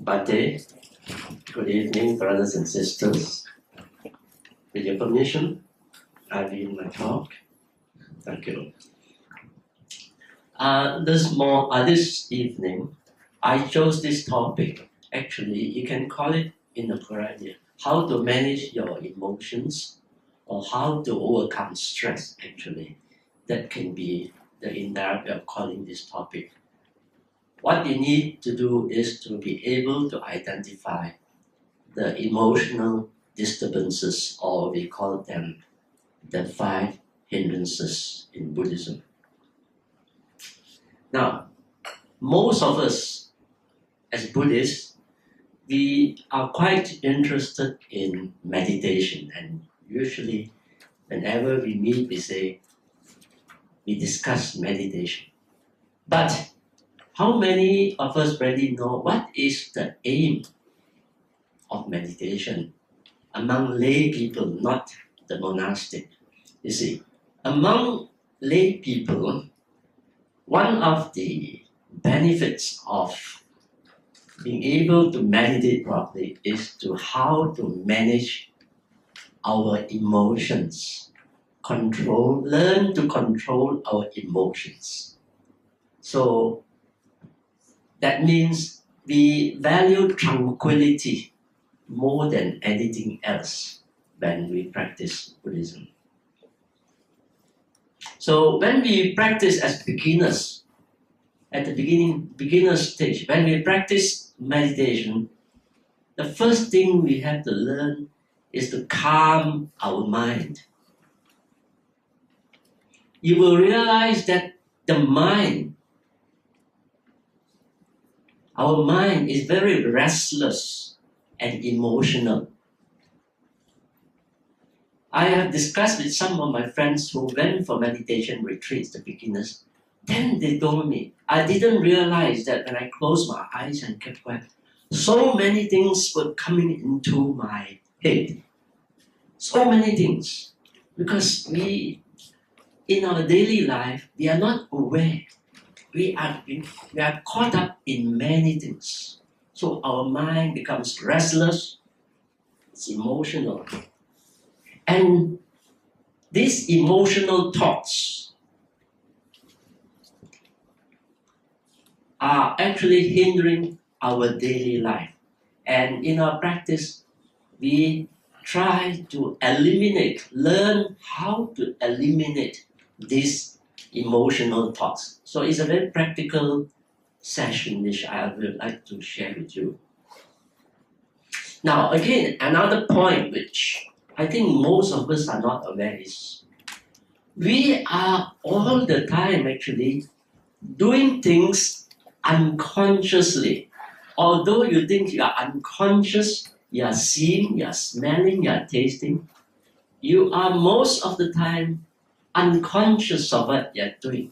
Bhante, good evening, brothers and sisters. With your permission, I begin my talk. Thank you. This evening, I chose this topic. Actually, you can call it in a variety: how to manage your emotions, or how to overcome stress. Actually, that can be the indirect way of calling this topic. What you need to do is to be able to identify the emotional disturbances, or we call them the 5 hindrances in Buddhism. Now, most of us as Buddhists, we are quite interested in meditation, and usually whenever we meet, we discuss meditation. But how many of us really know what is the aim of meditation among lay people, not the monastic? You see, among lay people, one of the benefits of being able to meditate properly is to how to manage our emotions, learn to control our emotions. So that means we value tranquility more than anything else when we practice Buddhism. So when we practice as beginners, at the beginner stage, when we practice meditation, the first thing we have to learn is to calm our mind. You will realize that our mind is very restless and emotional. I have discussed with some of my friends who went for meditation retreats, the beginners. Then they told me, I didn't realize that when I closed my eyes and kept quiet, so many things were coming into my head. So many things. Because in our daily life, we are not aware. We are caught up in many things. So our mind becomes restless, it's emotional. And these emotional thoughts are actually hindering our daily life. And in our practice, we try to learn how to eliminate these emotional thoughts. So it's a very practical session which I would like to share with you. Now again, another point which I think most of us are not aware is we are all the time actually doing things unconsciously. Although you think you are unconscious, you are seeing, you are smelling, you are tasting, you are most of the time unconscious of what you are doing.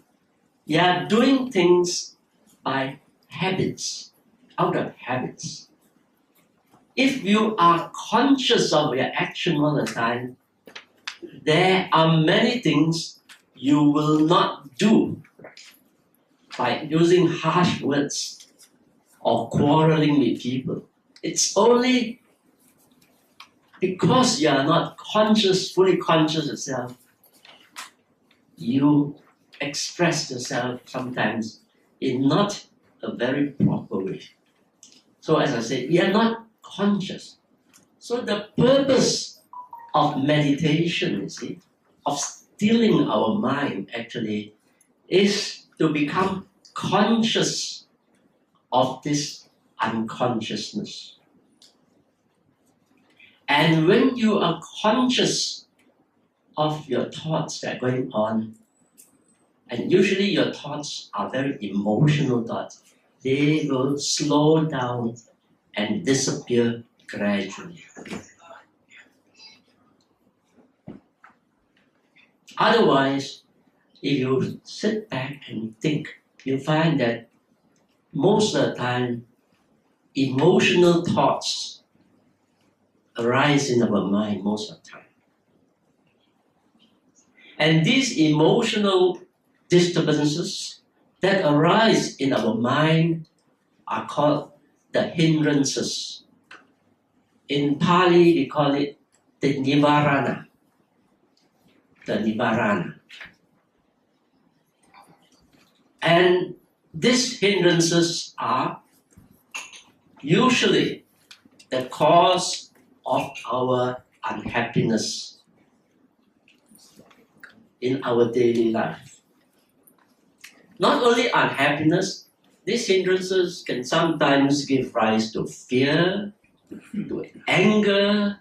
You are doing things by habits, out of habits. If you are conscious of your action all the time, there are many things you will not do by using harsh words or quarreling with people. It's only because you are not fully conscious yourself, you express yourself sometimes in not a very proper way. So as I said, we are not conscious. So the purpose of meditation, you see, of stilling our mind actually, is to become conscious of this unconsciousness. And when you are conscious of your thoughts that are going on, and usually your thoughts are very emotional thoughts, they will slow down and disappear gradually. Otherwise, if you sit back and think, you find that most of the time, emotional thoughts arise in our mind most of the time. And these emotional disturbances that arise in our mind are called the hindrances. In Pali, we call it the nivarana. The nivarana. And these hindrances are usually the cause of our unhappiness in our daily life. Not only unhappiness, these hindrances can sometimes give rise to fear, to anger,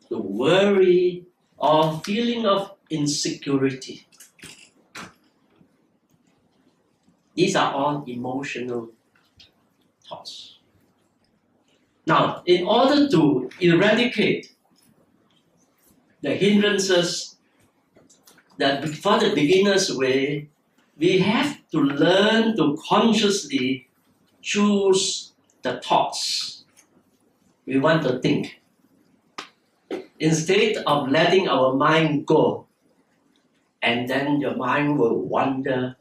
to worry, or feeling of insecurity. These are all emotional thoughts. Now, in order to eradicate the hindrances, that for the beginner's way, we have to learn to consciously choose the thoughts we want to think. Instead of letting our mind go, and then your mind will wander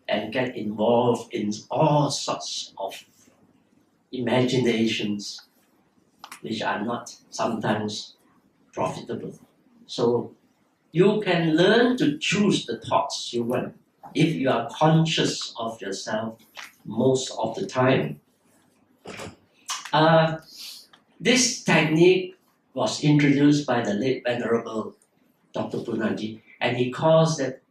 and get involved in all sorts of imaginations which are not sometimes profitable. So you can learn to choose the thoughts you want if you are conscious of yourself most of the time. This technique was introduced by the late Venerable Dr. Punaji, and he calls it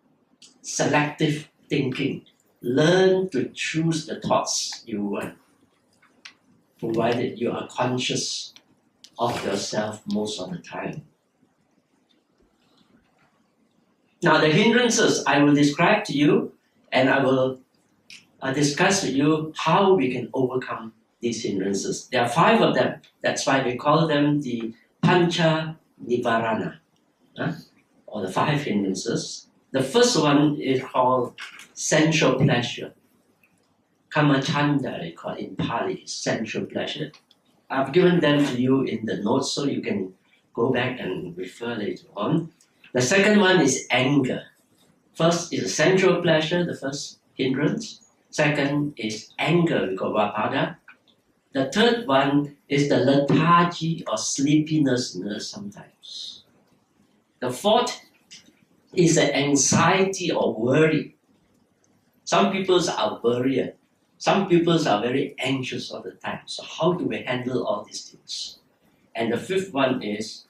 selective thinking. Learn to choose the thoughts you want, provided you are conscious of yourself most of the time. Now, the hindrances I will describe to you, and I will discuss with you how we can overcome these hindrances. There are 5 of them. That's why we call them the Pancha Nivarana, or the 5 hindrances. The first one is called sensual pleasure. Kamachanda, they call it in Pali, sensual pleasure. I've given them to you in the notes so you can go back and refer later on. The second one is anger. First is sensual pleasure, the first hindrance. Second is anger, we call vapada. The third one is the lethargy or sleepiness sometimes. The fourth is the anxiety or worry. Some people are worried. Some people are very anxious all the time. So how do we handle all these things? And the fifth one is,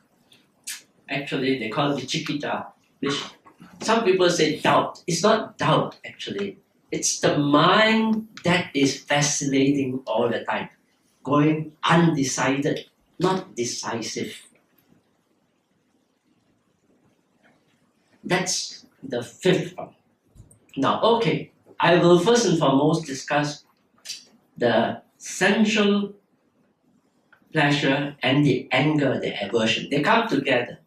actually they call it vichikita, which some people say doubt. It's not doubt actually. It's the mind that is vacillating all the time, going undecided, not decisive. That's the fifth one. Now, okay, I will first and foremost discuss the sensual pleasure and the anger, the aversion. They come together.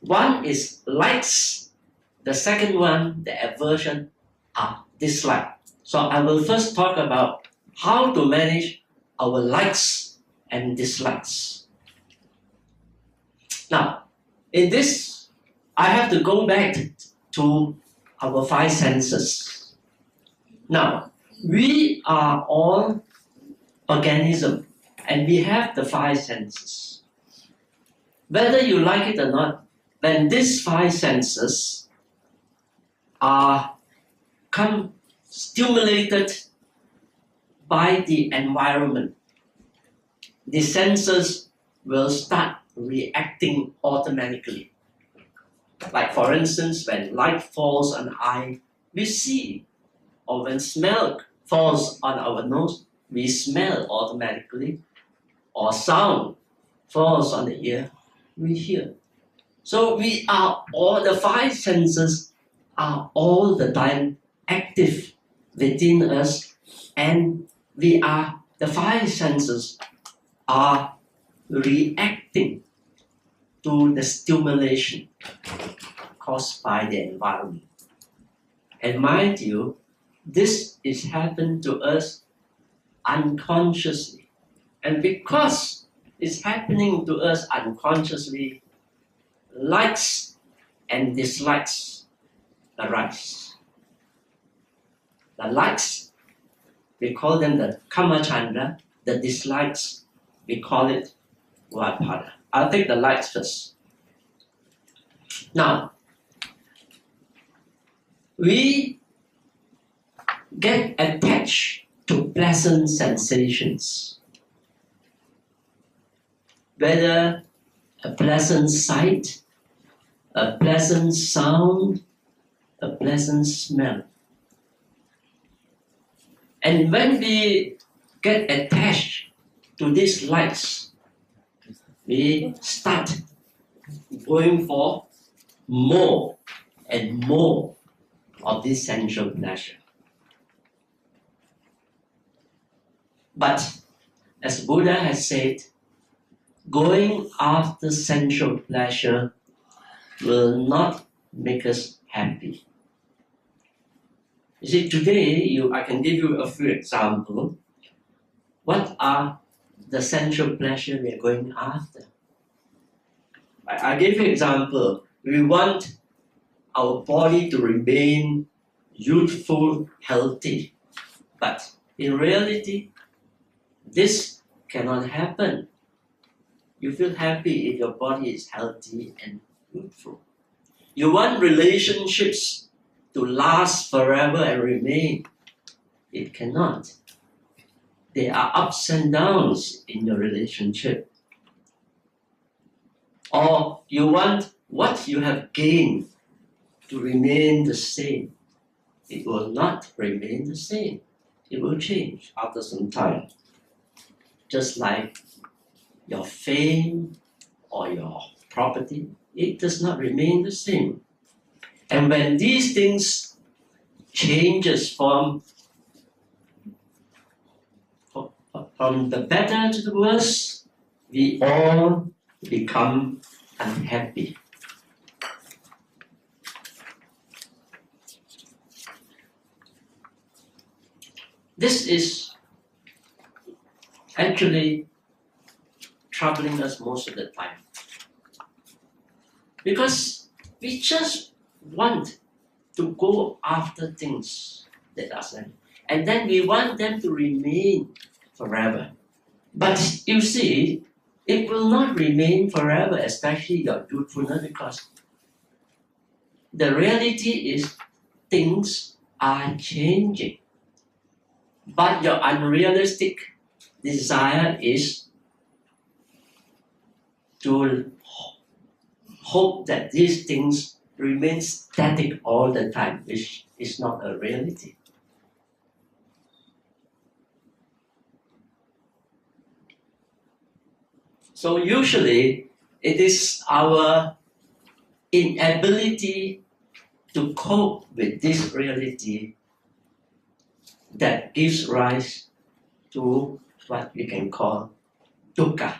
One is likes, the second one, the aversion, are dislike. So I will first talk about how to manage our likes and dislikes. Now, in this, I have to go back to our 5 senses. Now, we are all organisms and we have the 5 senses. Whether you like it or not, when these 5 senses are stimulated by the environment, the senses will start reacting automatically. Like for instance, when light falls on the eye, we see, or when smell falls on our nose, we smell automatically, or sound falls on the ear, we hear. So we are all, the 5 senses are all the time active within us, and the 5 senses are reacting to the stimulation caused by the environment. And mind you, this is happened to us unconsciously. And because it's happening to us unconsciously, likes and dislikes arise. The likes We call them the kamachandra. The dislikes, we call it vapada. I'll take the likes first. Now, we get attached to pleasant sensations, whether a pleasant sight, a pleasant sound, a pleasant smell. And when we get attached to these likes, we start going for more and more of this sensual pleasure. But as Buddha has said, going after sensual pleasure will not make us happy. You see, today I can give you a few examples. What are the sensual pleasure we are going after? I give you an example. We want our body to remain youthful, healthy. But in reality, this cannot happen. You feel happy if your body is healthy and youthful. You want relationships to last forever and remain. It cannot. There are ups and downs in your relationship. Or you want what you have gained to remain the same. It will not remain the same. It will change after some time. Just like your fame or your property, it does not remain the same. And when these things changes from the better to the worse, we all become unhappy. This is actually troubling us most of the time. Because we just want to go after things that are same. And then we want them to remain forever. But you see, it will not remain forever, especially your youthfulness, because the reality is things are changing. But your unrealistic desire is to hope that these things remain static all the time, which is not a reality. So usually it is our inability to cope with this reality that gives rise to what we can call dukkha.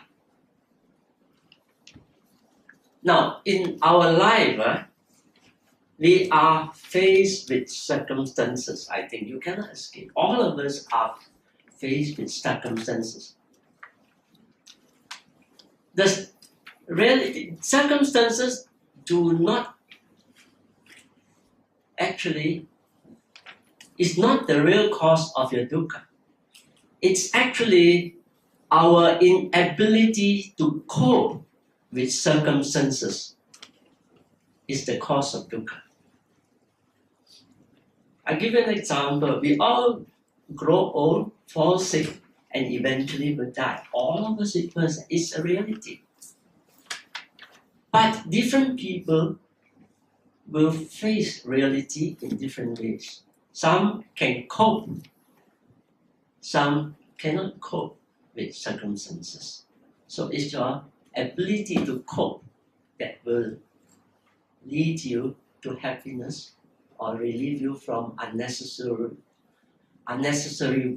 Now, in our life, we are faced with circumstances. I think you cannot escape. All of us are faced with circumstances. The reality, circumstances do not actually, is not the real cause of your dukkha. It's actually our inability to cope with circumstances is the cause of dukkha. I give you an example. We all grow old, fall sick, and eventually will die. All of us is a reality. But different people will face reality in different ways. Some can cope, some cannot cope with circumstances. So it's your ability to cope that will lead you to happiness or relieve you from unnecessary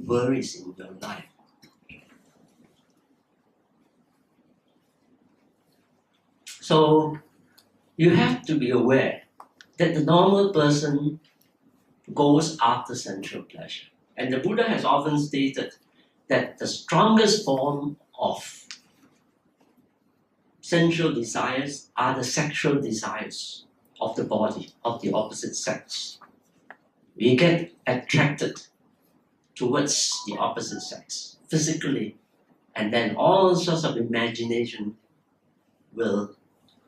worries in your life. So you have to be aware that the normal person goes after sensual pleasure. And the Buddha has often stated that the strongest form of sensual desires are the sexual desires of the body, of the opposite sex. We get attracted towards the opposite sex physically, and then all sorts of imagination will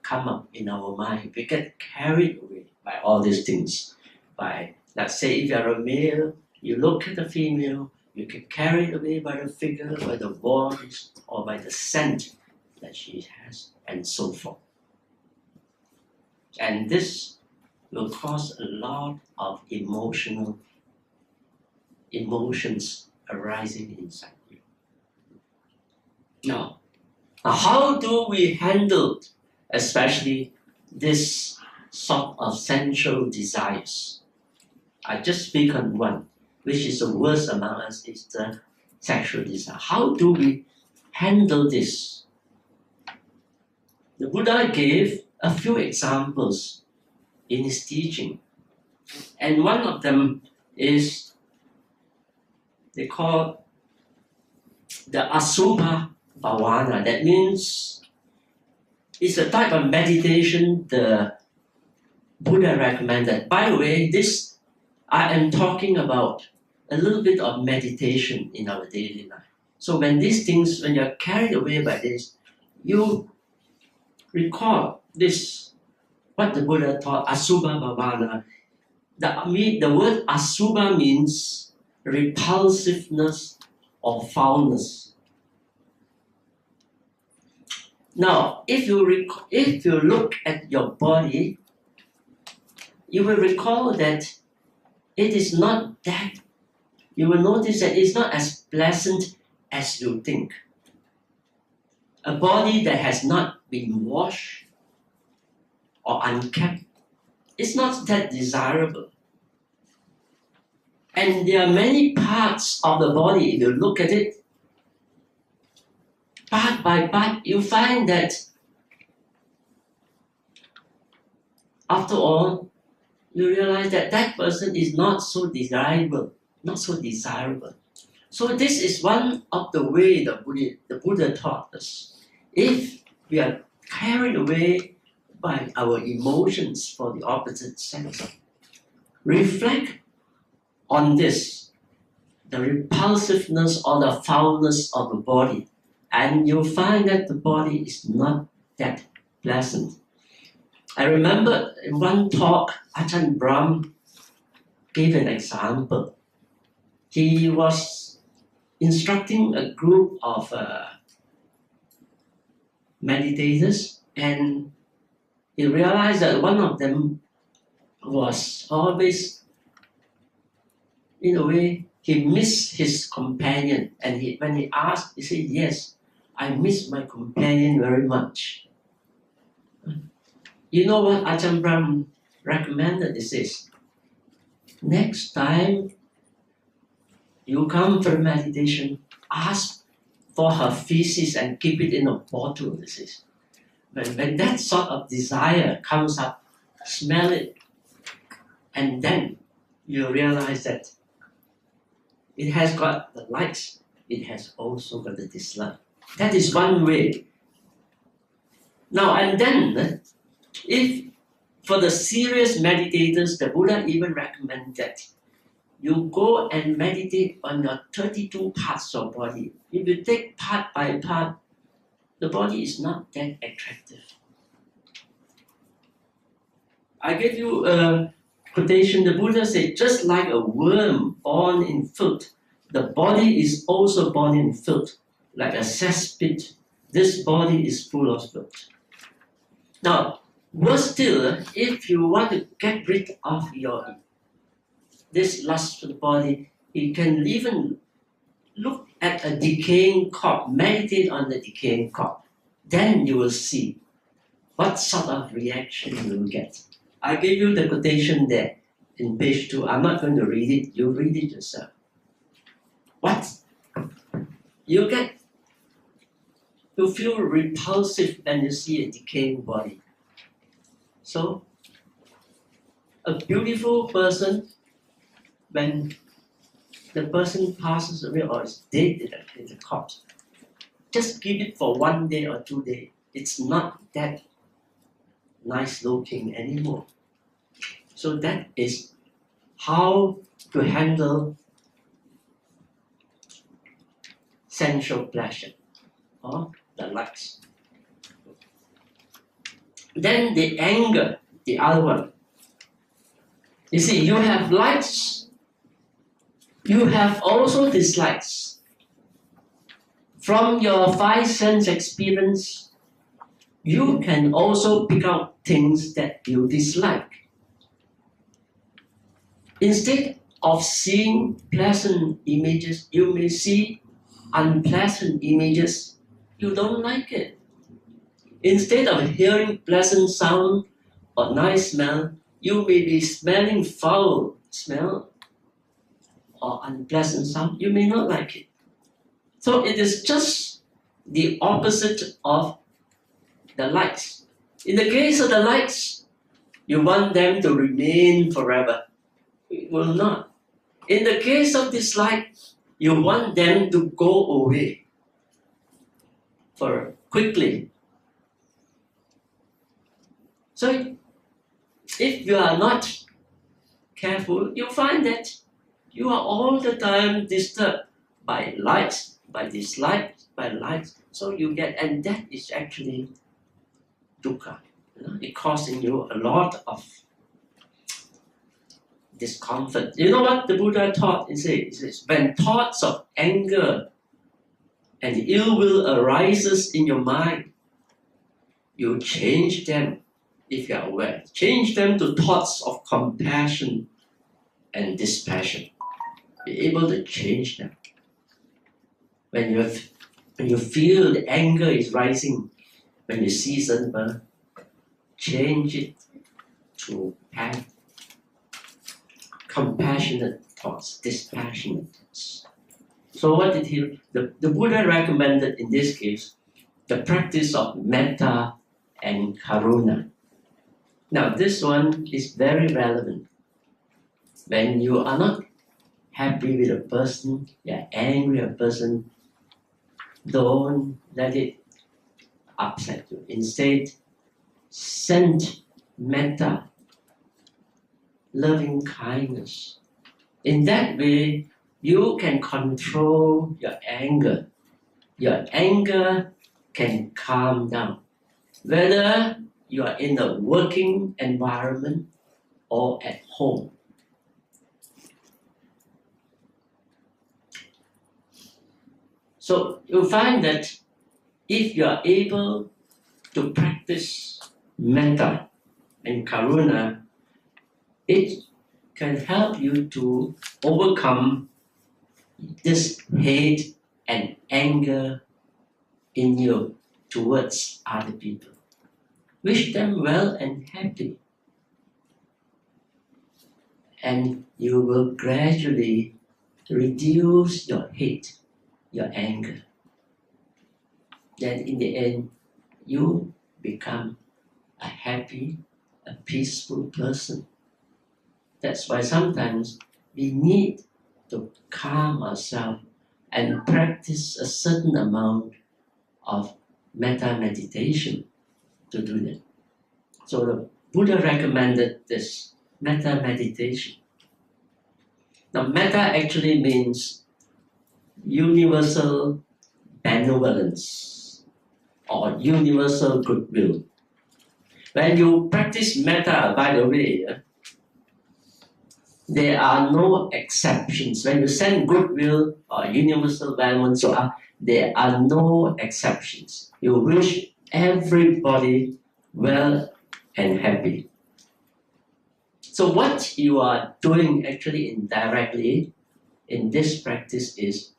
come up in our mind. We get carried away by all these things. By, let's say, if you're a male, you look at a female, you get carried away by the figure, by the voice, or by the scent that she has, and so forth. And this will cause a lot of emotions arising inside you. Now, how do we handle especially this sort of sensual desires? I just speak on one, which is the worst among us, is the sexual desire. How do we handle this? The Buddha gave a few examples in his teaching. And one of them is, they call the Asubha Bhavana. That means it's a type of meditation the Buddha recommended. By the way, this I am talking about a little bit of meditation in our daily life. So when these things, when you're carried away by this, you recall this, what the Buddha taught, Asubha Bhavana. The word Asubha means repulsiveness or foulness. Now, if you look at your body, you will recall that it is not that, you will notice that it's not as pleasant as you think. A body that has not been washed or unkept, it's not that desirable. And there are many parts of the body, if you look at it, part by part, you find that after all, you realize that that person is not so desirable, not so desirable. So this is one of the way the Buddha taught us. If we are carried away by our emotions for the opposite sex, reflect on this, the repulsiveness or the foulness of the body, and you'll find that the body is not that pleasant. I remember in one talk, Ajahn Brahm gave an example. He was instructing a group of meditators, and he realized that one of them was always, in a way, he missed his companion. And when he asked, he said, "Yes, I miss my companion very much." You know what Ajahn Brahm recommended? He says, next time you come for meditation, ask for her feces and keep it in a bottle. He says, when that sort of desire comes up, smell it, and then you realize that it has got the likes, it has also got the dislike. That is one way. Now, and then, if for the serious meditators, the Buddha even recommends that you go and meditate on your 32 parts of body. If you take part by part, the body is not that attractive. I give you a quotation. The Buddha said, just like a worm born in filth, the body is also born in filth. Like a cesspit, this body is full of filth. Now, worse still, if you want to get rid of this lustful body, you can even look at a decaying corpse, meditate on the decaying corpse. Then you will see what sort of reaction you will get. I give you the quotation there in page 2. I'm not going to read it. You read it yourself. What? You feel repulsive when you see a decaying body. So, a beautiful person, when the person passes away or is dead in the corpse, just give it for 1 day or 2 days. It's not that nice looking anymore. So that is how to handle sensual pleasure or the likes. Then the anger, the other one. You see, you have likes, you have also dislikes. From your five sense experience, you can also pick out things that you dislike. Instead of seeing pleasant images, you may see unpleasant images. You don't like it. Instead of hearing pleasant sound or nice smell, you may be smelling foul smell or unpleasant sound. You may not like it. So it is just the opposite of the likes. In the case of the likes, you want them to remain forever. It will not. In the case of dislike, you want them to go away for quickly. So if you are not careful, you find that you are all the time disturbed by likes, by dislikes, by likes. So you get, and that is actually dukkha. It causing you a lot of discomfort. You know what the Buddha taught? He says, when thoughts of anger and ill will arises in your mind, you change them, if you are aware. Change them to thoughts of compassion and dispassion. Be able to change them. When you feel the anger is rising, when you see certain birth, change it to have compassionate thoughts, dispassionate thoughts. So what did the Buddha recommended in this case? The practice of metta and karuna. Now this one is very relevant. When you are not happy with a person, you're angry with a person, don't let it upset you. Instead, send metta, loving kindness. In that way, you can control your anger. Your anger can calm down. Whether you are in a working environment or at home. So you'll find that if you are able to practice metta and karuna, it can help you to overcome this hate and anger in you towards other people. Wish them well and happy. And you will gradually reduce your hate, your anger. Then in the end, you become a happy, a peaceful person. That's why sometimes we need to calm ourselves and practice a certain amount of metta meditation to do that. So the Buddha recommended this metta meditation. Now metta actually means universal benevolence or universal goodwill. When you practice metta, by the way, there are no exceptions. When you send goodwill or universal benevolence, there are no exceptions. You wish everybody well and happy. So what you are doing actually indirectly in this practice is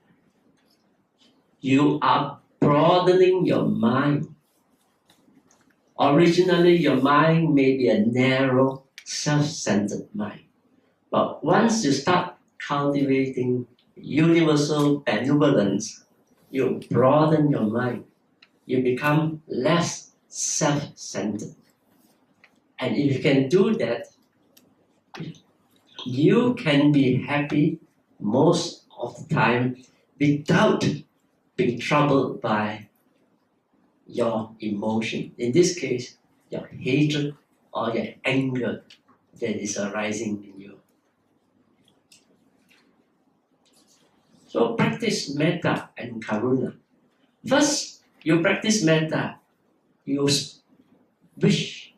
you are broadening your mind. Originally, your mind may be a narrow, self-centered mind. But once you start cultivating universal benevolence, you broaden your mind. You become less self-centered. And if you can do that, you can be happy most of the time without being troubled by your emotion. In this case, your hatred or your anger that is arising in you. So practice metta and karuna. First, you practice metta. You wish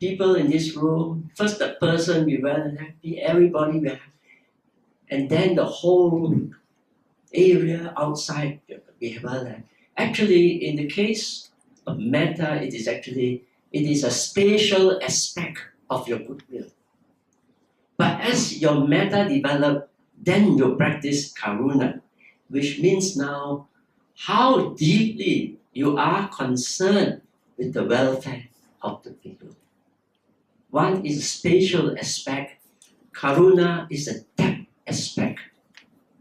people in this room, first the person be well and happy, everybody be happy, and then the whole area outside be well and happy. Actually, in the case of metta, it is a spatial aspect of your goodwill. But as your metta develop, then you practice karuna, which means now how deeply you are concerned with the welfare of the people. One is a spatial aspect, karuna is a depth aspect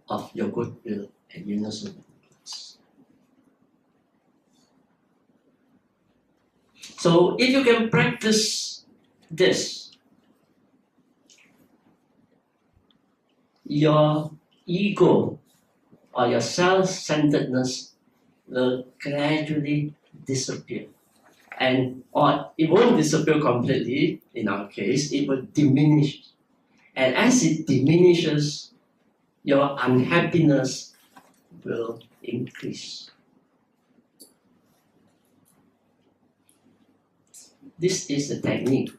of your goodwill and universal benefits. So if you can practice this, your ego or your self-centeredness will gradually disappear. Or it won't disappear completely, in our case, it will diminish. And as it diminishes, your unhappiness will increase. This is the technique,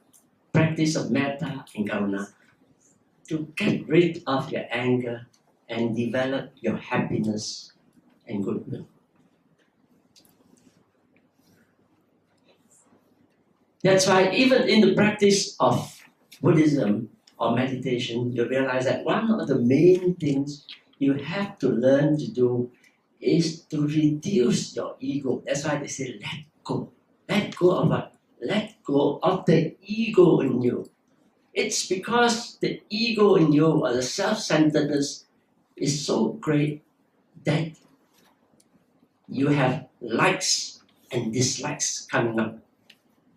practice of metta and karuna, to get rid of your anger and develop your happiness and goodwill. That's why even in the practice of Buddhism or meditation, you realize that one of the main things you have to learn to do is to reduce your ego. That's why they say let go. Let go of what? Let go of the ego in you. It's because the ego in you or the self-centeredness is so great that you have likes and dislikes coming up.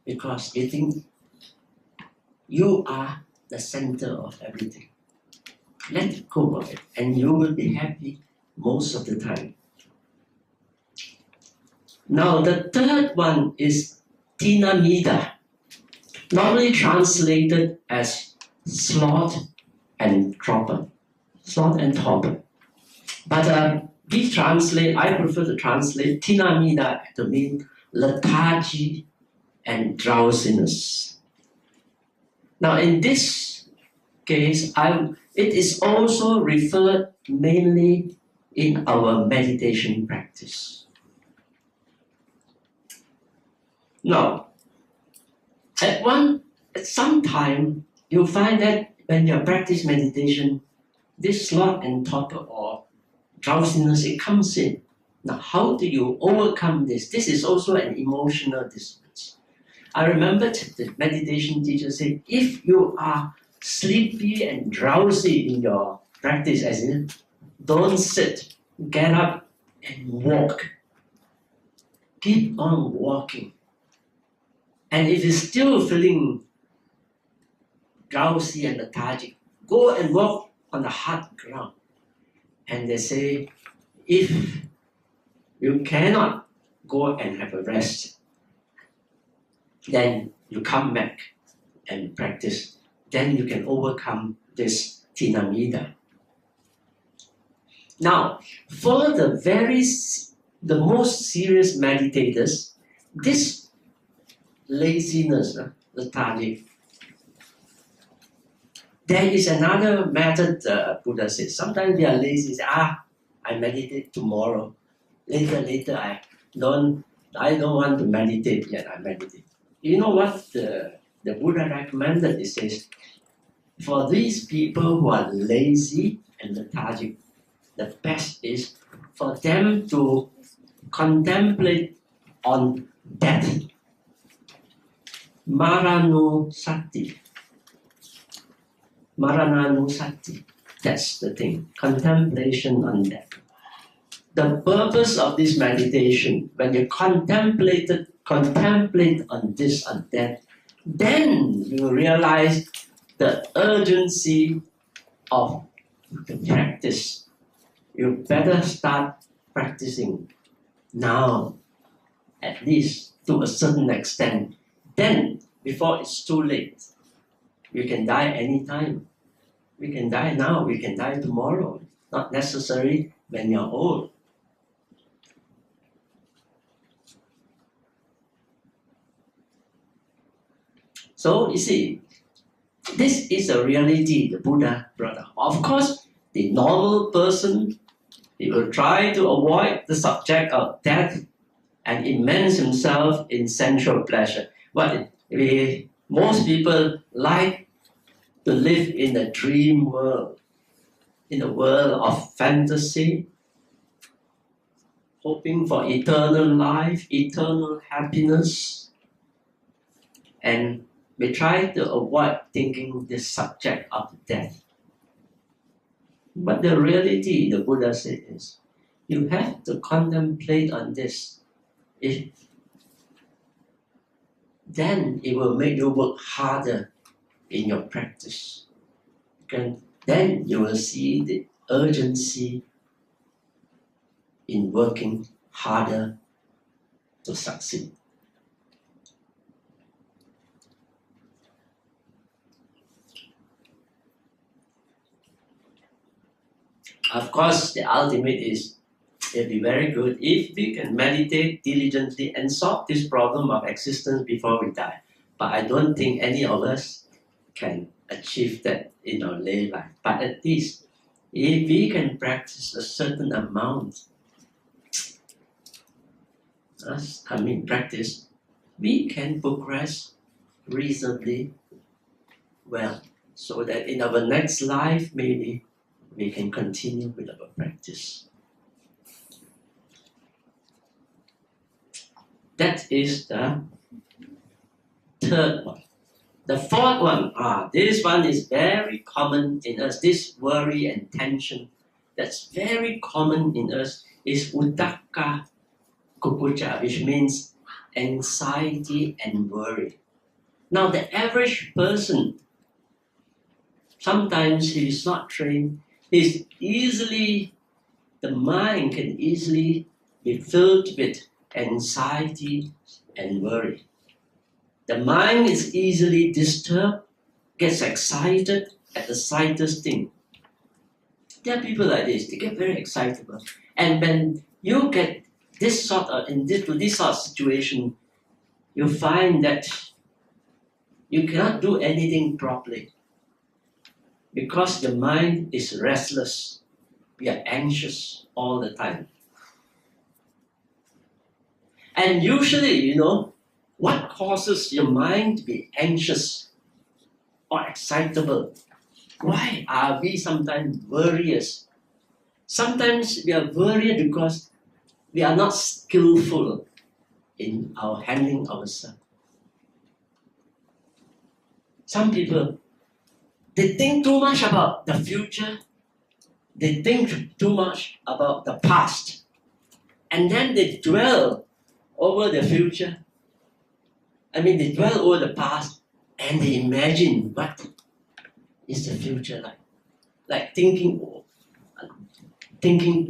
Because you think you are the center of everything. Let go of it, and you will be happy most of the time. Now, the third one is tinamida, normally translated as sloth and torpor. Sloth and torpor. But I prefer to translate tinamida to mean lethargy and drowsiness. Now, in this case, it is also referred mainly in our meditation practice. Now, at some time, you'll find that when you practice meditation, this sloth and torpor or drowsiness, it comes in. Now, how do you overcome this? This is also an emotional disturbance. I remembered the meditation teacher said, if you are sleepy and drowsy in your practice, as in, don't sit, get up and walk. Keep on walking. And if you're still feeling drowsy and lethargic, go and walk on the hard ground. And they say, if you cannot go and have a rest, then you come back and practice. Then you can overcome this tinamida. Now, for the most serious meditators, this laziness, lethargic, there is another method Buddha says. Sometimes we are lazy, say, I meditate tomorrow. Later, I don't want to meditate yet, I meditate. You know what the Buddha recommended? It says, for these people who are lazy and lethargic, the best is for them to contemplate on death. Maranusati. Marananusati. That's the thing. Contemplation on death. The purpose of this meditation, when you contemplate on this and that, then you realize the urgency of the practice. You better start practicing now, at least to a certain extent. Then, before it's too late, you can die anytime. We can die now, we can die tomorrow. not necessary when you're old. So you see, this is a reality the Buddha brought up. Of course, the normal person, he will try to avoid the subject of death and immerse himself in sensual pleasure. But most people like to live in a dream world, in a world of fantasy, hoping for eternal life, eternal happiness, and we try to avoid thinking the subject of death. But the reality, the Buddha said, is you have to contemplate on this. Then it will make you work harder in your practice. Then you will see the urgency in working harder to succeed. Of course, the ultimate is it'll be very good if we can meditate diligently and solve this problem of existence before we die. But I don't think any of us can achieve that in our lay life. But at least if we can practice a certain amount, practice, we can progress reasonably well, so that in our next life maybe we can continue with our practice. That is the third one. The fourth one, this one is very common in us. This worry and tension that's very common in us is uddaka kukucha, which means anxiety and worry. Now the average person, sometimes he is not trained, the mind can easily be filled with anxiety and worry. The mind is easily disturbed, gets excited at the slightest thing. There are people like this, they get very excitable. And when you get this sort of situation, you find that you cannot do anything properly. Because the mind is restless, we are anxious all the time. And usually, what causes your mind to be anxious or excitable? Why are we sometimes worriers? Sometimes we are worried because we are not skillful in our handling ourselves. Some people, they think too much about the future. They think too much about the past. And then they dwell over the future. They dwell over the past and they imagine what is the future like. Like thinking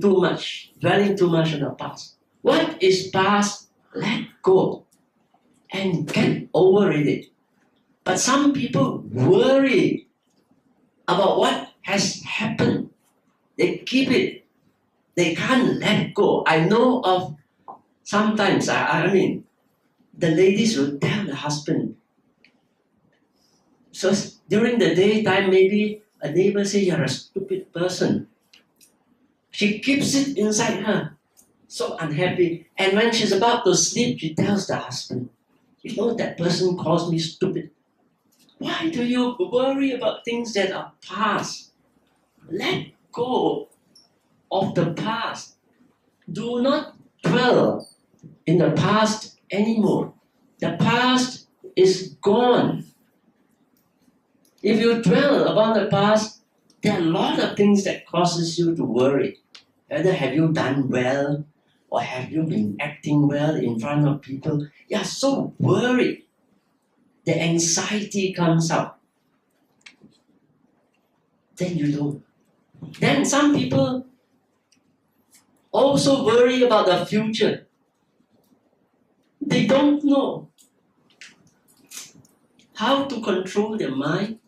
too much, dwelling too much on the past. What is past? Let go and get over it. But some people worry about what has happened. They keep it. They can't let go. I know of sometimes, the ladies will tell the husband. So during the daytime, maybe a neighbor say, "You're a stupid person." She keeps it inside her, so unhappy. And when she's about to sleep, she tells the husband, "That person calls me stupid." Why do you worry about things that are past? Let go of the past. Do not dwell in the past anymore. The past is gone. If you dwell upon the past, there are a lot of things that causes you to worry. Whether have you done well or have you been acting well in front of people? You are so worried. The anxiety comes out. Then you don't. Then some people also worry about the future. They don't know how to control their mind.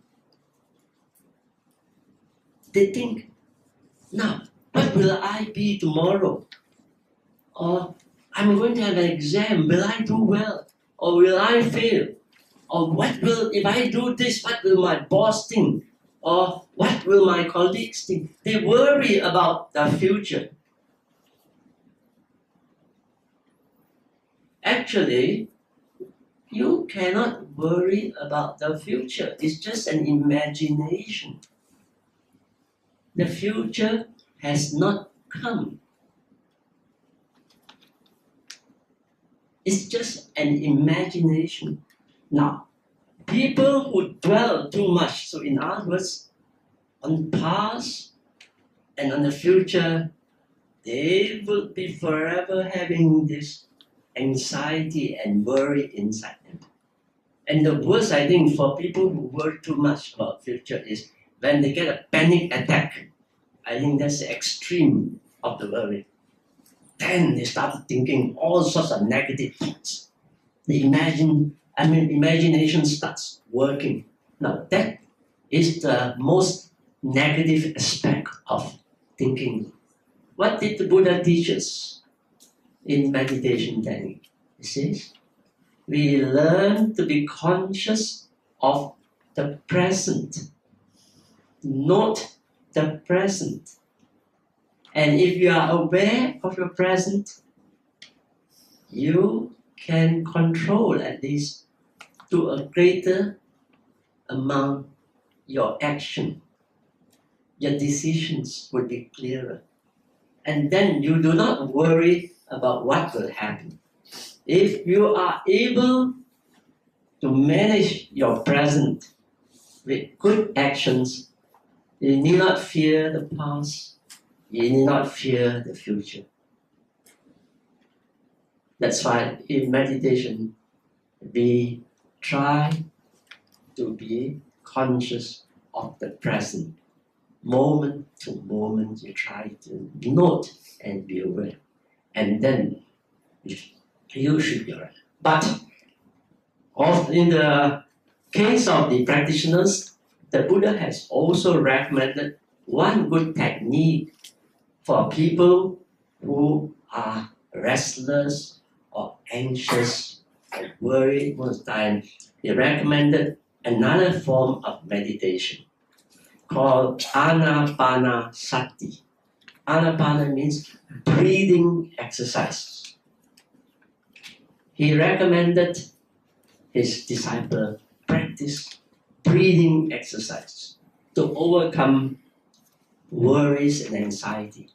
They think, now, what will I be tomorrow? Or I'm going to have an exam, will I do well? Or will I fail? Or what will, if I do this, what will my boss think? Or what will my colleagues think? They worry about the future. Actually, you cannot worry about the future. It's just an imagination. The future has not come. It's just an imagination. Now, people who dwell too much, so in other words, on the past and on the future, they will be forever having this anxiety and worry inside them. And the worst, I think, for people who worry too much about future is when they get a panic attack. I think that's the extreme of the worry. Then they start thinking all sorts of negative thoughts. The imagination starts working. Now that is the most negative aspect of thinking. What did the Buddha teach us in meditation technique? He says, we learn to be conscious of the present. Note the present. And if you are aware of your present, you can control at least to a greater amount your action. Your decisions will be clearer. And then you do not worry about what will happen. If you are able to manage your present with good actions, you need not fear the past, you need not fear the future. That's why in meditation, we try to be conscious of the present. Moment to moment, you try to note and be aware. And then you should be alright. But in the case of the practitioners, the Buddha has also recommended one good technique for people who are restless or anxious or worried most of the time. He recommended another form of meditation called Anapanasati. Anapana means breathing exercise. He recommended his disciple practice breathing exercise to overcome worries and anxiety.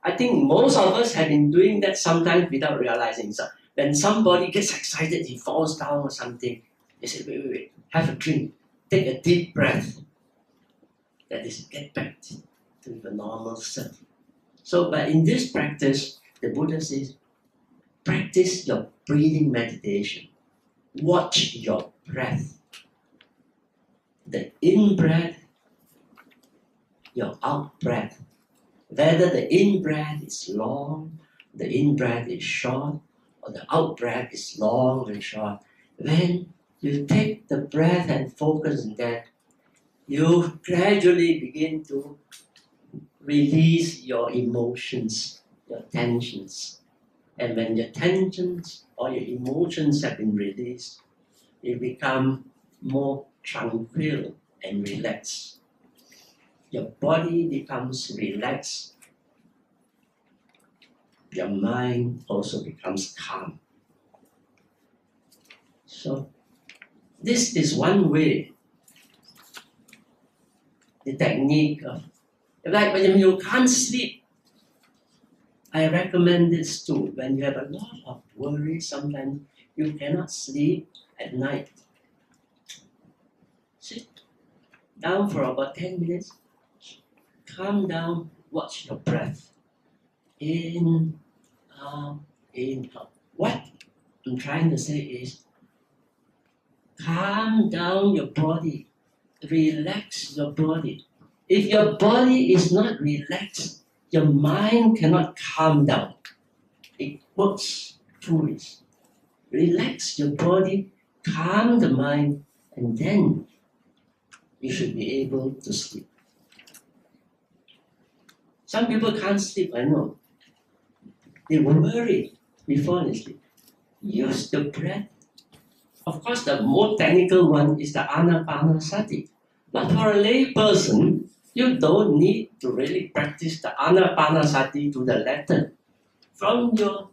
I think most of us have been doing that sometimes without realizing. So when somebody gets excited, he falls down or something, they say, wait, have a drink, take a deep breath. That is, get back to the normal self. So, but in this practice, the Buddha says, practice your breathing meditation. Watch your breath. The in-breath, your out-breath. Whether the in-breath is long, the in-breath is short, or the out-breath is long and short. When you take the breath and focus on that, you gradually begin to release your emotions, your tensions. And when your tensions or your emotions have been released, you become more tranquil and relaxed. Your body becomes relaxed. Your mind also becomes calm. So, this is one way. The technique of, like when you can't sleep, I recommend this too. When you have a lot of worry, sometimes you cannot sleep at night. Sit down for about 10 minutes. Calm down, watch your breath. In, out, in, out. What I'm trying to say is, calm down your body. Relax your body. If your body is not relaxed, your mind cannot calm down. It works two ways. Relax your body, calm the mind, and then you should be able to sleep. Some people can't sleep, I know. They worry before they sleep. Use the breath. Of course, the more technical one is the anapanasati. But for a lay person, you don't need to really practice the anapanasati to the letter. From your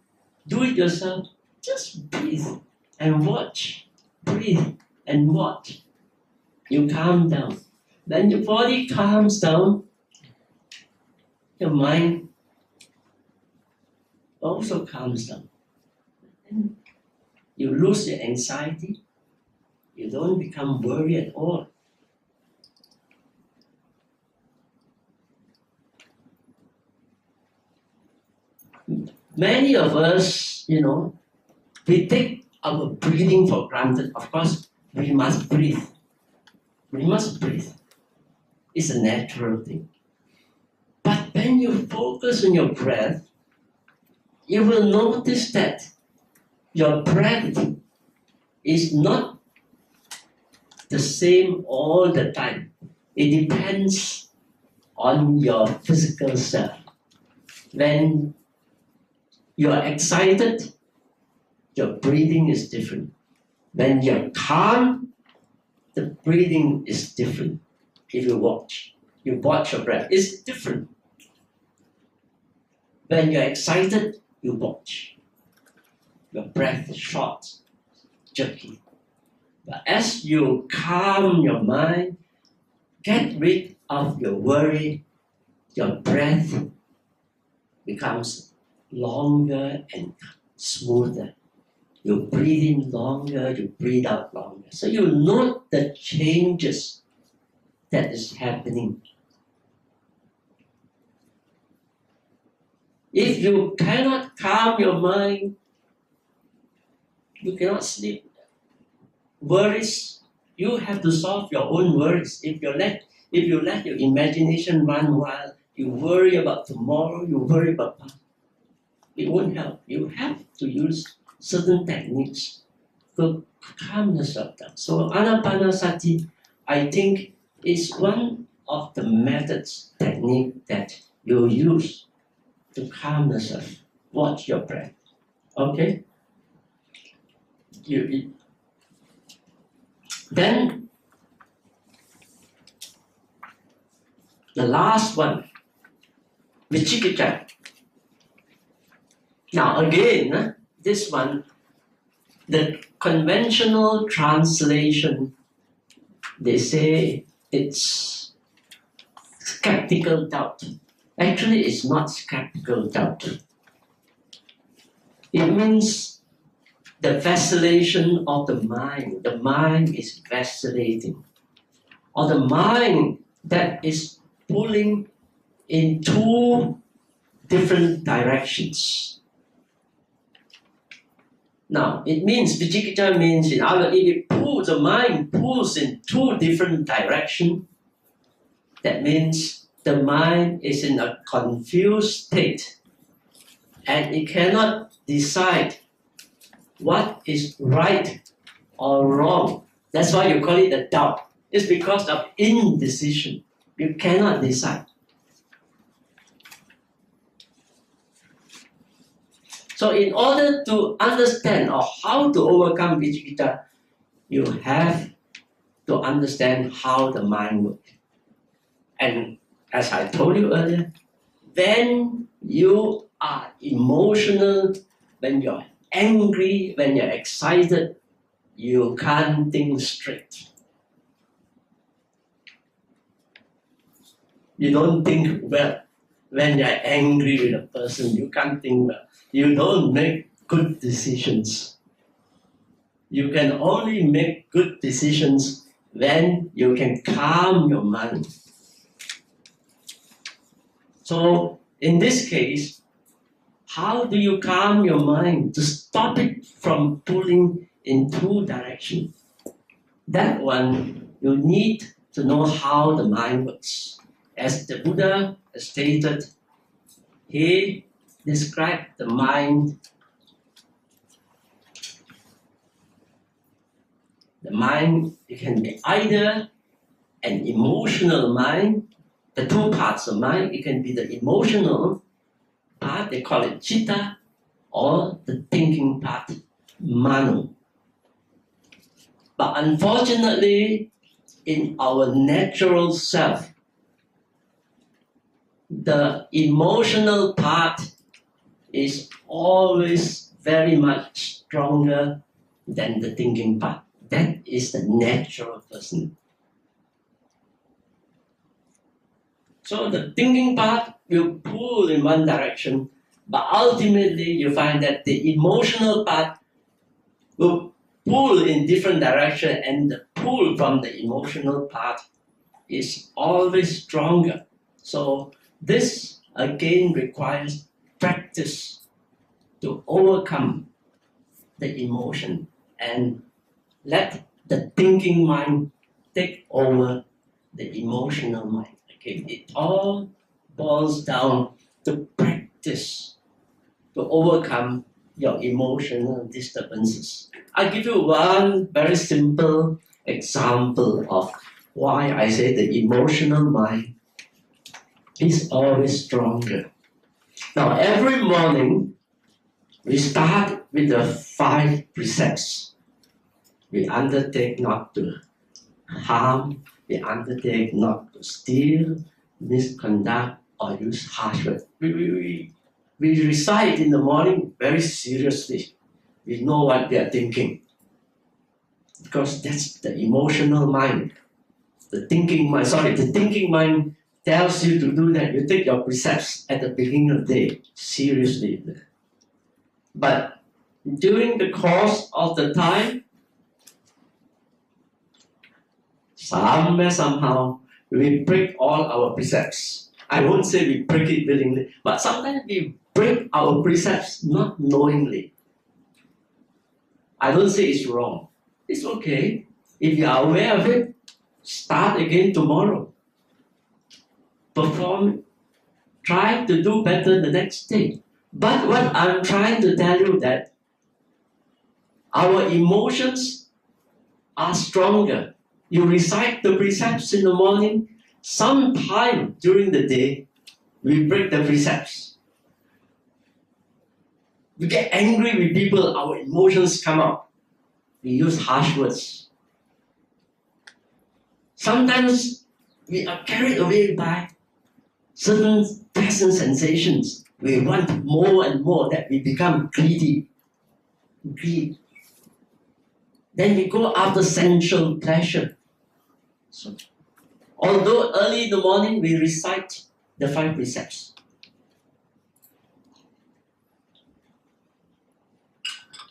do it yourself, just breathe and watch. Breathe and watch. You calm down. Then your body calms down. Your mind also calms down. And you lose your anxiety. You don't become worried at all. Many of us, we take our breathing for granted. Of course, we must breathe. We must breathe. It's a natural thing. But when you focus on your breath, you will notice that your breath is not the same all the time. It depends on your physical self. When you're excited, your breathing is different. When you're calm, the breathing is different. If you watch your breath, it's different. When you're excited, you watch. Your breath is short, jerky. But as you calm your mind, get rid of your worry, your breath becomes longer and smoother. You breathe in longer, you breathe out longer. So you note the changes that is happening. If you cannot calm your mind, you cannot sleep. Worries, you have to solve your own worries. If you let your imagination run wild, you worry about tomorrow, you worry about past, it won't help. You have to use certain techniques to calm yourself down. So anapanasati, I think, is one of the methods, technique that you use to calm yourself. Watch your breath. Okay? Then the last one, vichikicca. Now again, this one, the conventional translation, they say it's skeptical doubt. Actually, it's not skeptical doubt. It means the vacillation of the mind. The mind is vacillating. Or the mind that is pulling in two different directions. Now, it means, vicikicca means, if it pulls, the mind pulls in two different directions, that means the mind is in a confused state and it cannot decide what is right or wrong. That's why you call it a doubt. It's because of indecision. You cannot decide. So in order to understand or how to overcome vicikicca, you have to understand how the mind works. And as I told you earlier, when you are emotional, when you're angry, when you're excited, you can't think straight. You don't think well. When you're angry with a person, you can't think well. You don't make good decisions. You can only make good decisions when you can calm your mind. So, in this case, how do you calm your mind to stop it from pulling in two directions? That one, you need to know how the mind works. As the Buddha stated, he described the mind. The mind, it can be either an emotional mind the two parts of mind. It can be the emotional part, they call it chitta, or the thinking part, mano. But unfortunately, in our natural self, the emotional part is always very much stronger than the thinking part. That is the natural person. So the thinking part will pull in one direction, but ultimately you find that the emotional part will pull in different direction, and the pull from the emotional part is always stronger. So this again requires practice to overcome the emotion and let the thinking mind take over the emotional mind. Okay, it all boils down to practice to overcome your emotional disturbances. I'll give you one very simple example of why I say the emotional mind is always stronger. Now, every morning we start with the 5 precepts. We undertake not to harm, we undertake not to steal, misconduct, or use harsh words. We recite in the morning very seriously. We know what we are thinking. Because that's the emotional mind. The thinking mind tells you to do that. You take your precepts at the beginning of the day seriously. But during the course of the time, somewhere, somehow, we break all our precepts. I won't say we break it willingly, but sometimes we break our precepts not knowingly. I don't say it's wrong. It's okay. If you are aware of it, start again tomorrow. Perform, try to do better the next day. But what I'm trying to tell you that our emotions are stronger. You recite the precepts in the morning, sometime during the day, we break the precepts. We get angry with people, our emotions come out. We use harsh words. Sometimes we are carried away by certain pleasant sensations. We want more and more, that we become greedy. Greed. Then we go after sensual pleasure. So, although early in the morning we recite the 5 precepts,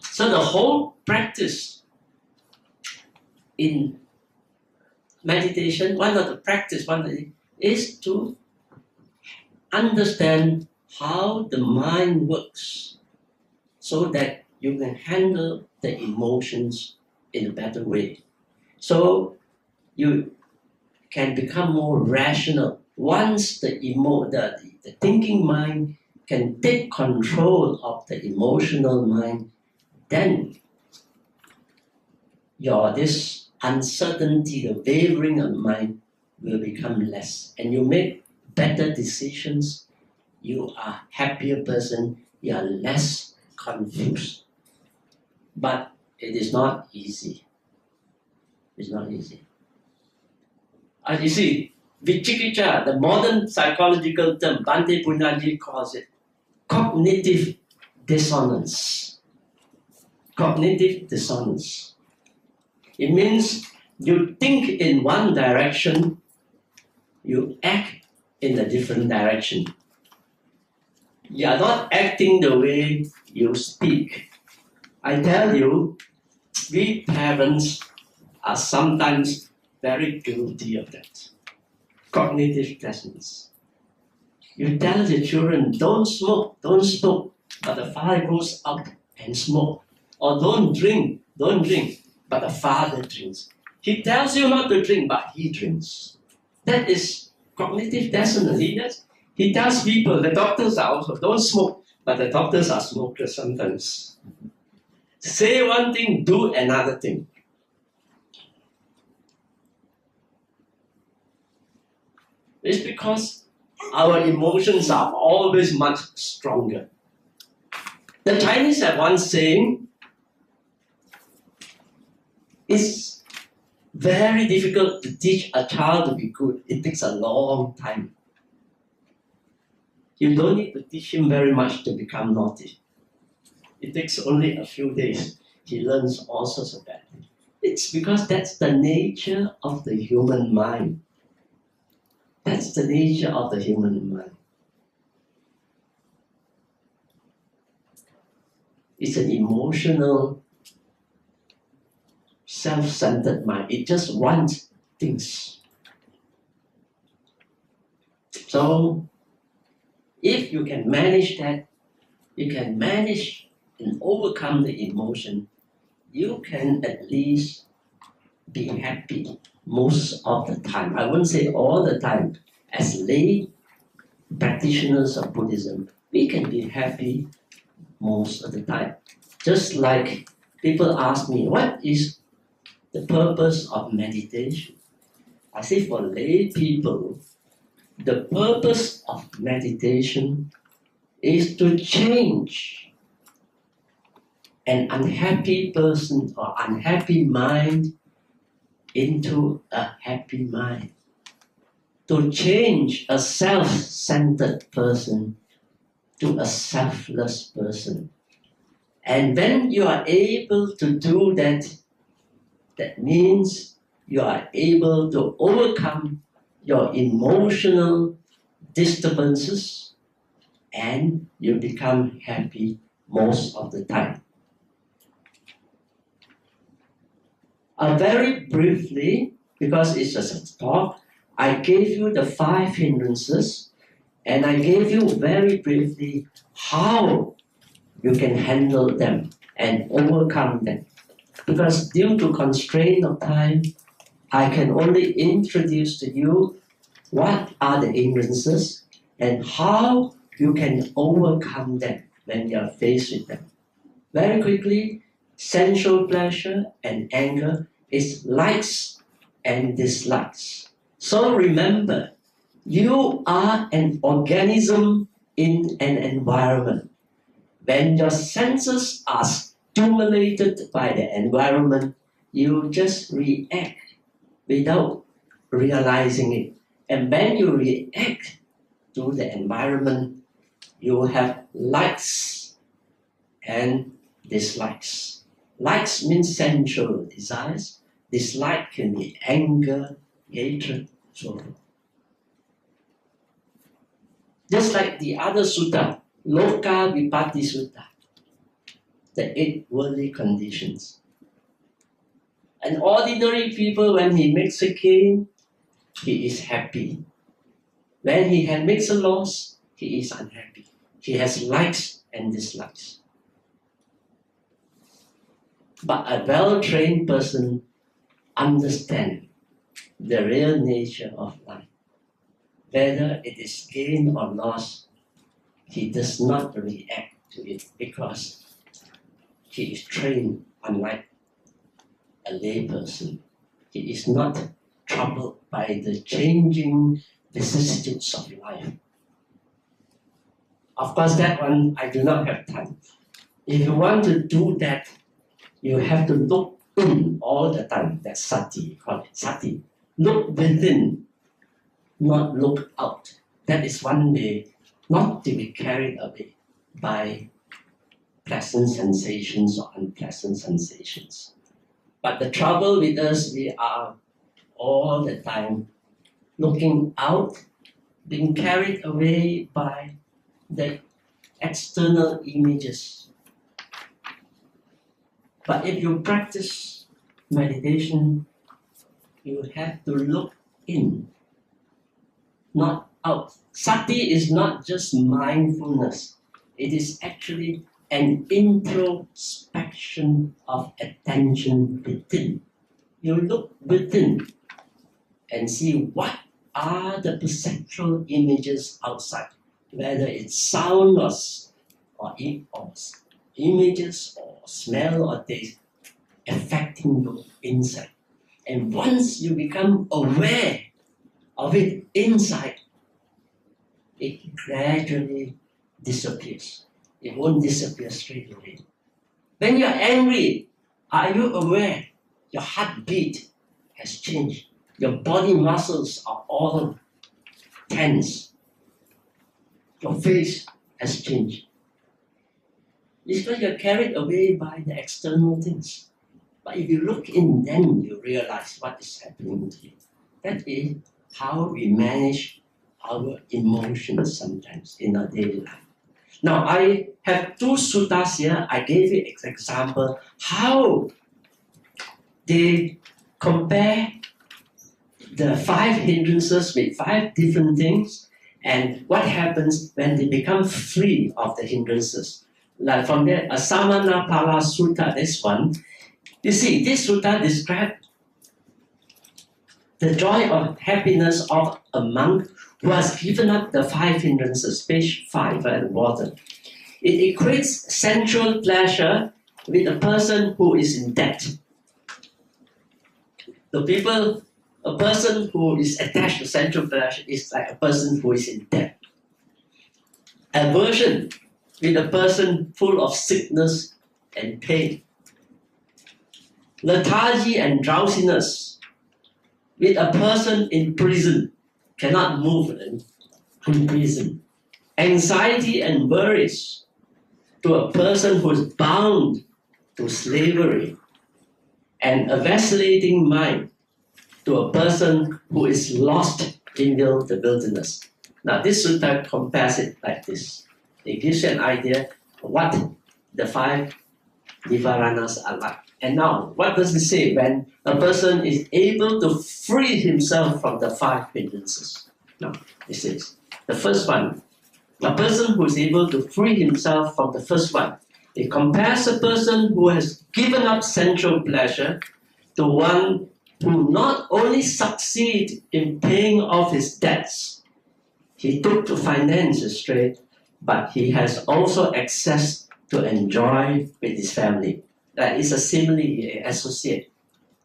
so the whole practice in meditation, one of the practice is to understand how the mind works so that you can handle the emotions in a better way. So you can become more rational. Once the thinking mind can take control of the emotional mind, then this uncertainty, the wavering of mind will become less. And you make better decisions, you are a happier person, you are less confused. But it is not easy. It's not easy. As you see, Vichikicha, the modern psychological term, Bhante Punjaji calls it cognitive dissonance. Cognitive dissonance. It means you think in one direction, you act in a different direction. You are not acting the way you speak. I tell you, we parents are sometimes very guilty of that. Cognitive dissonance. You tell the children, don't smoke, but the father goes out and smoke. Or don't drink, but the father drinks. He tells you not to drink, but he drinks. That is cognitive dissonance. He tells people, the doctors are also, don't smoke, but the doctors are smokers sometimes. Say one thing, do another thing. It's because our emotions are always much stronger. The Chinese have one saying, it's very difficult to teach a child to be good. It takes a long time. You don't need to teach him very much to become naughty. It takes only a few days. He learns all sorts of bad things. It's because that's the nature of the human mind. That's the nature of the human mind. It's an emotional, self-centered mind. It just wants things. So, if you can manage that, you can manage and overcome the emotion, you can at least be happy most of the time. I wouldn't say all the time. As lay practitioners of Buddhism, we can be happy most of the time. Just like people ask me, what is the purpose of meditation? I say for lay people, the purpose of meditation is to change an unhappy person or unhappy mind into a happy mind. To change a self-centered person to a selfless person. And when you are able to do that, that means you are able to overcome your emotional disturbances and you become happy most of the time. Very briefly, because it's just a talk, I gave you the 5 hindrances and I gave you very briefly how you can handle them and overcome them. Because due to constraint of time, I can only introduce to you what are the hindrances and how you can overcome them when you are faced with them. Very quickly, sensual pleasure and anger is likes and dislikes. So remember, you are an organism in an environment. When your senses are stimulated by the environment, you just react without realizing it. And when you react to the environment, you have likes and dislikes. Likes means sensual desires. Dislike can be anger, hatred, so forth. Just like the other sutta, Loka Vipatti Sutta, the 8 worldly conditions. An ordinary people, when he makes a gain, he is happy. When he makes a loss, he is unhappy. He has likes and dislikes. But a well-trained person understands the real nature of life. Whether it is gain or loss, he does not react to it because he is trained unlike a lay person. He is not troubled by the changing vicissitudes of life. Of course, that one I do not have time. If you want to do that, you have to look in all the time. That's sati, call it sati. Look within, not look out. That is one way not to be carried away by pleasant sensations or unpleasant sensations. But the trouble with us, we are all the time looking out, being carried away by the external images. But if you practice meditation, you have to look in, not out. Sati is not just mindfulness. It is actually an introspection of attention within. You look within and see what are the perceptual images outside, whether it's sound or images or smell or taste affecting you inside. And once you become aware of it inside, it gradually disappears. It won't disappear straight away. When you're angry, are you aware your heartbeat has changed? Your body muscles are all tense. Your face has changed. It's because you're carried away by the external things. But if you look in, then you realize what is happening to you. That is how we manage our emotions sometimes in our daily life. Now, I have two suttas here. I gave you an example how they compare the 5 hindrances with 5 different things and what happens when they become free of the hindrances. Like from there, Asamanapala Sutta, this one, you see, this sutta describes the joy of happiness of a monk who has given up the 5 hindrances, page 5 at the bottom. It equates sensual pleasure with a person who is in debt. A person who is attached to sensual pleasure is like a person who is in debt. Aversion with a person full of sickness and pain. Lethargy and drowsiness with a person in prison, cannot move in prison. Anxiety and worries to a person who is bound to slavery, and a vacillating mind to a person who is lost in the wilderness. Now this sutta compares it like this. It gives you an idea of what the 5 nivaranas are like. And now, what does it say when a person is able to free himself from the 5 hindrances? Now, it says, the first one, a person who is able to free himself from the first one, it compares a person who has given up sensual pleasure to one who not only succeed in paying off his debts, he took the finances straight, but he has also access to enjoy with his family. That is a simile associate.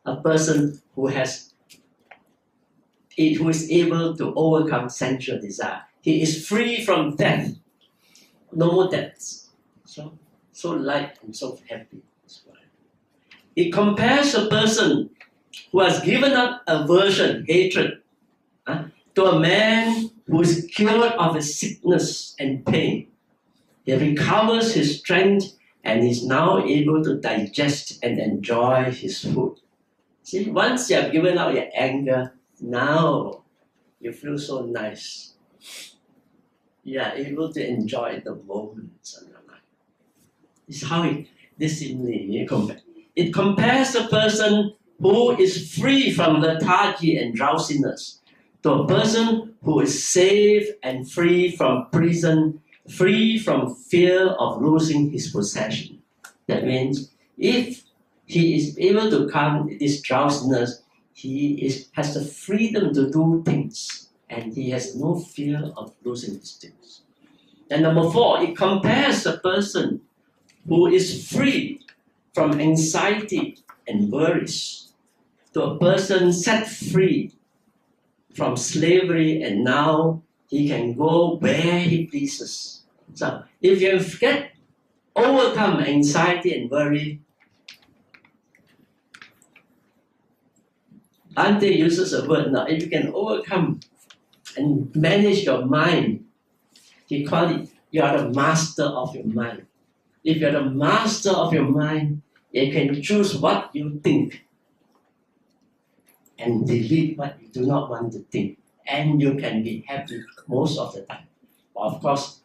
A person who is able to overcome sensual desire. He is free from death. No more debts. So light and so happy. It compares a person who has given up aversion, hatred, to a man who is cured of his sickness and pain. He recovers his strength and is now able to digest and enjoy his food. See, once you have given out your anger, now you feel so nice. You are able to enjoy the moments of your life. This is how this simile compares. It compares a person who is free from lethargy and drowsiness to a person who is safe and free from prison, free from fear of losing his possession. That means if he is able to calm this drowsiness, he has the freedom to do things and he has no fear of losing these things. And number 4, it compares a person who is free from anxiety and worries to a person set free from slavery and now he can go where he pleases. So if you get overcome anxiety and worry, Ante uses a word now, if you can overcome and manage your mind, he called it, you are the master of your mind. If you are the master of your mind, you can choose what you think and delete what you do not want to think. And you can be happy most of the time. But of course,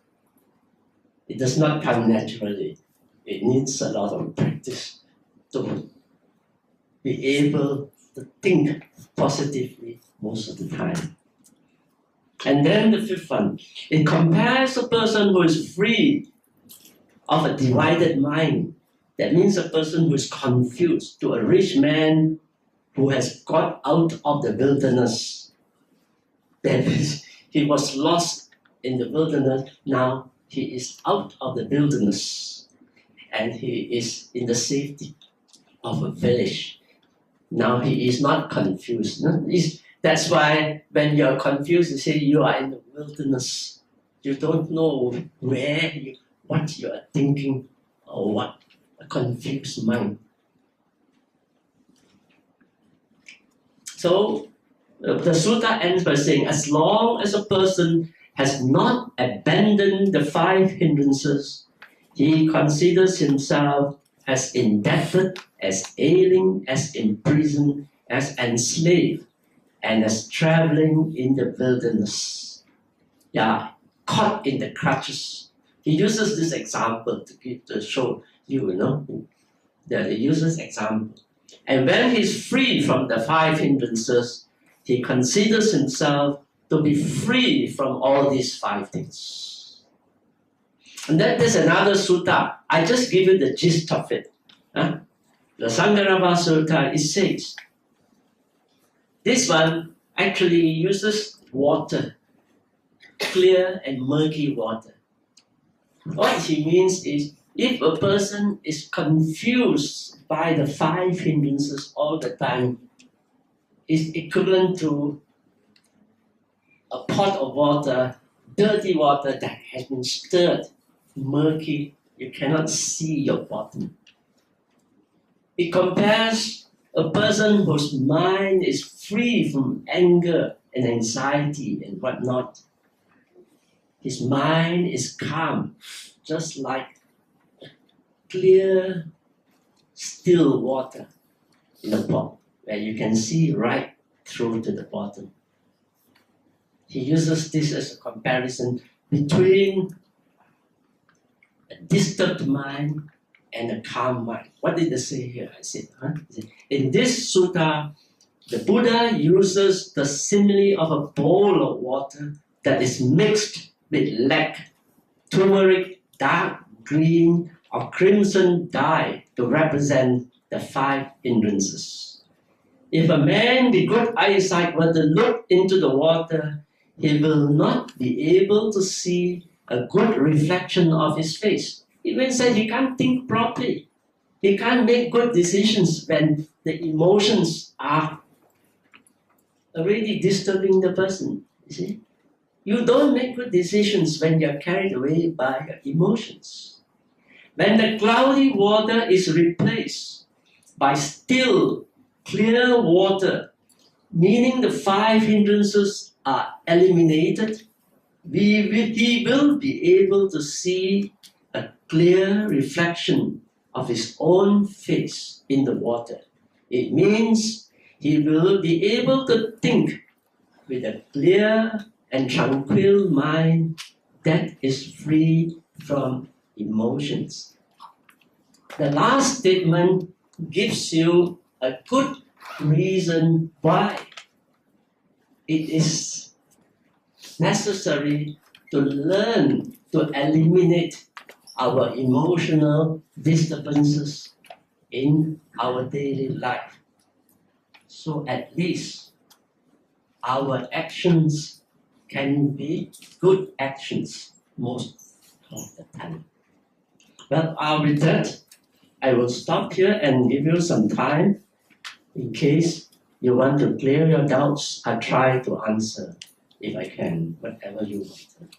it does not come naturally. It needs a lot of practice to be able to think positively most of the time. And then the 5th one, it compares a person who is free of a divided mind. That means a person who is confused to a rich man who has got out of the wilderness. That is, he was lost in the wilderness, now he is out of the wilderness and he is in the safety of a village. Now he is not confused. That's why when you're confused, you say you are in the wilderness. You don't know what you are thinking or what. A confused mind. So the sutta ends by saying, as long as a person has not abandoned the 5 hindrances, he considers himself as indebted, as ailing, as imprisoned, as enslaved, and as traveling in the wilderness. Yeah, caught in the clutches. He uses this example to show you, that he uses example. And when he's free from the 5 hindrances, he considers himself to be free from all these 5 things. And then there's another sutta. I just give you the gist of it. The Sangarava Sutta, it says, this one actually uses water, clear and murky water. What he means is, if a person is confused by the 5 hindrances all the time, is equivalent to a pot of water, dirty water that has been stirred, murky, you cannot see your bottom. It compares a person whose mind is free from anger and anxiety and whatnot. His mind is calm, just like clear, still water in a pot where you can see right through to the bottom. He uses this as a comparison between a disturbed mind and a calm mind. What did they say here? I said, in this sutta, the Buddha uses the simile of a bowl of water that is mixed with lac, turmeric, dark green, or crimson dye to represent the 5 hindrances. If a man with good eyesight were to look into the water, he will not be able to see a good reflection of his face. It means that he can't think properly. He can't make good decisions when the emotions are already disturbing the person. You see? You don't make good decisions when you're carried away by your emotions. When the cloudy water is replaced by still, clear water, meaning the 5 hindrances are eliminated, he will be able to see a clear reflection of his own face in the water. It means he will be able to think with a clear and tranquil mind that is free from emotions. The last statement gives you a good reason why it is necessary to learn to eliminate our emotional disturbances in our daily life. So at least our actions can be good actions most of the time. Well, with that, I will stop here and give you some time in case you want to clear your doubts. I try to answer if I can, whatever you want.